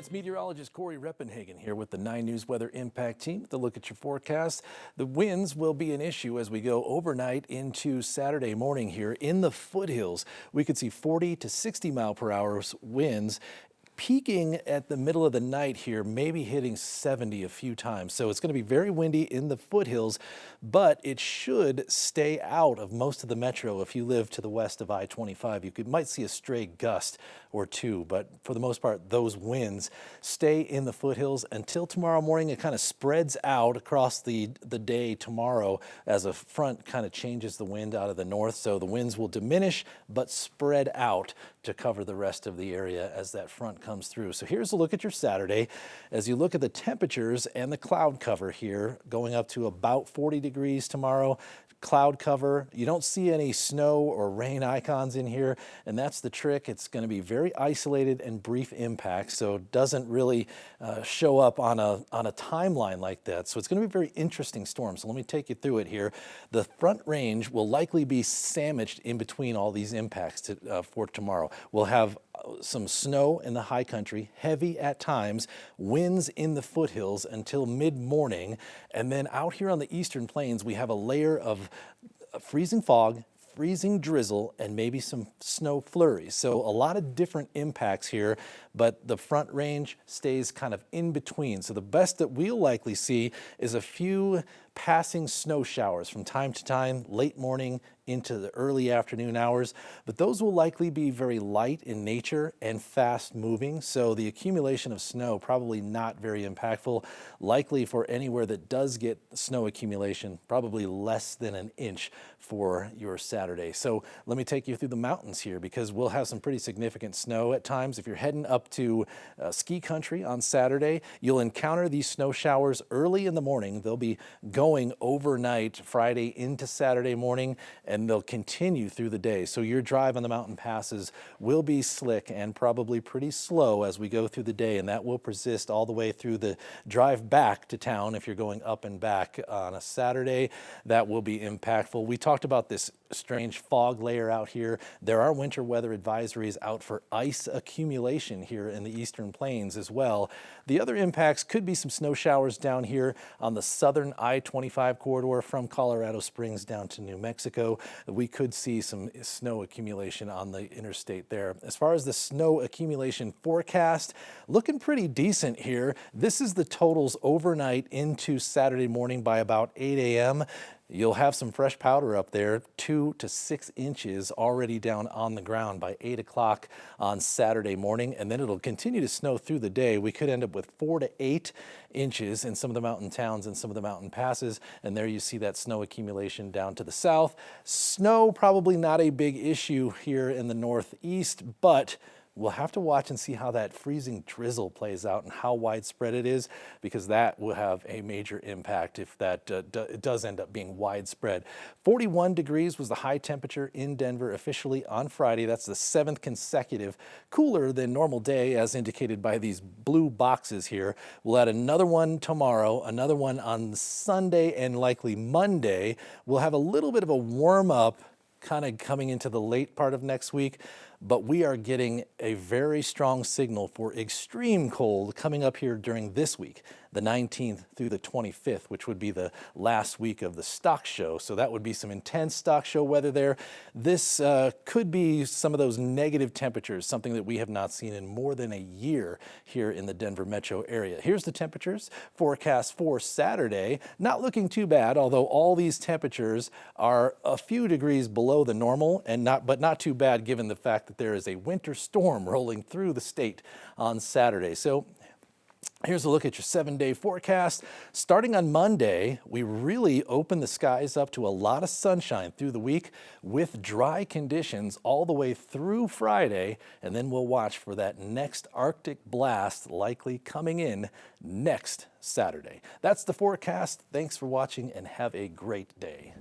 It's meteorologist Cory Reppenhagen here with the 9 News Weather Impact Team with a look at your forecast. The winds will be an issue as we go overnight into Saturday morning here in the foothills. We could see 40 to 60 mile per hour winds, peaking at the middle of the night here, maybe hitting 70 a few times. So it's going to be very windy in the foothills, but it should stay out of most of the metro. If you live to the west of I-25, you might see a stray gust or two, but for the most part, those winds stay in the foothills until tomorrow morning. It kind of spreads out across the day tomorrow as a front kind of changes the wind out of the north. So the winds will diminish, but spread out to cover the rest of the area as that front comes through. So here's a look at your Saturday. As you look at the temperatures and the cloud cover here, going up to about 40 degrees tomorrow. Cloud cover. You don't see any snow or rain icons in here, and that's the trick. It's going to be very isolated and brief impacts, so it doesn't really show up on a timeline like that. So it's going to be a very interesting storm. So let me take you through it here. The front range will likely be sandwiched in between all these impacts for tomorrow. We'll have some snow in the high country, heavy at times, winds in the foothills until mid-morning, and then out here on the eastern plains we have a layer of freezing fog, freezing drizzle, and maybe some snow flurries. So a lot of different impacts here, but the front range stays kind of in between. So the best that we'll likely see is a few passing snow showers from time to time, late morning into the early afternoon hours, but those will likely be very light in nature and fast moving. So the accumulation of snow probably not very impactful. Likely for anywhere that does get snow accumulation, probably less than an inch for your Saturday. So let me take you through the mountains here because we'll have some pretty significant snow at times. If you're heading up to ski country on Saturday, you'll encounter these snow showers early in the morning. They'll be going overnight Friday into Saturday morning, and they'll continue through the day. So your drive on the mountain passes will be slick and probably pretty slow as we go through the day, and that will persist all the way through the drive back to town. If you're going up and back on a Saturday, that will be impactful. We talked about this strange fog layer out here. There are winter weather advisories out for ice accumulation here in the eastern plains as well. The other impacts could be some snow showers down here on the southern I-25 corridor from Colorado Springs down to New Mexico. We could see some snow accumulation on the interstate there. As far as the snow accumulation forecast, looking pretty decent here. This is the totals overnight into Saturday morning by about 8 a.m. You'll have some fresh powder up there, 2 to 6 inches already down on the ground by 8 o'clock on Saturday morning, and then it'll continue to snow through the day. We could end up with 4 to 8 inches in some of the mountain towns and some of the mountain passes, and there you see that snow accumulation down to the south. Snow probably not a big issue here in the northeast, but we'll have to watch and see how that freezing drizzle plays out and how widespread it is, because that will have a major impact if that it does end up being widespread. 41 degrees was the high temperature in Denver officially on Friday. That's the 7th consecutive cooler than normal day, as indicated by these blue boxes here. We'll add another one tomorrow, another one on Sunday, and likely Monday. We'll have a little bit of a warm up kind of coming into the late part of next week, but we are getting a very strong signal for extreme cold coming up here during this week, the 19th through the 25th, which would be the last week of the stock show. So that would be some intense stock show weather there. This could be some of those negative temperatures, something that we have not seen in more than a year here in the Denver metro area. Here's the temperatures forecast for Saturday. Not looking too bad, although all these temperatures are a few degrees below the normal, and not too bad given the fact that there is a winter storm rolling through the state on Saturday. So here's a look at your 7-day forecast. Starting on Monday, we really open the skies up to a lot of sunshine through the week with dry conditions all the way through Friday, and then we'll watch for that next Arctic blast likely coming in next Saturday. That's the forecast. Thanks for watching and have a great day.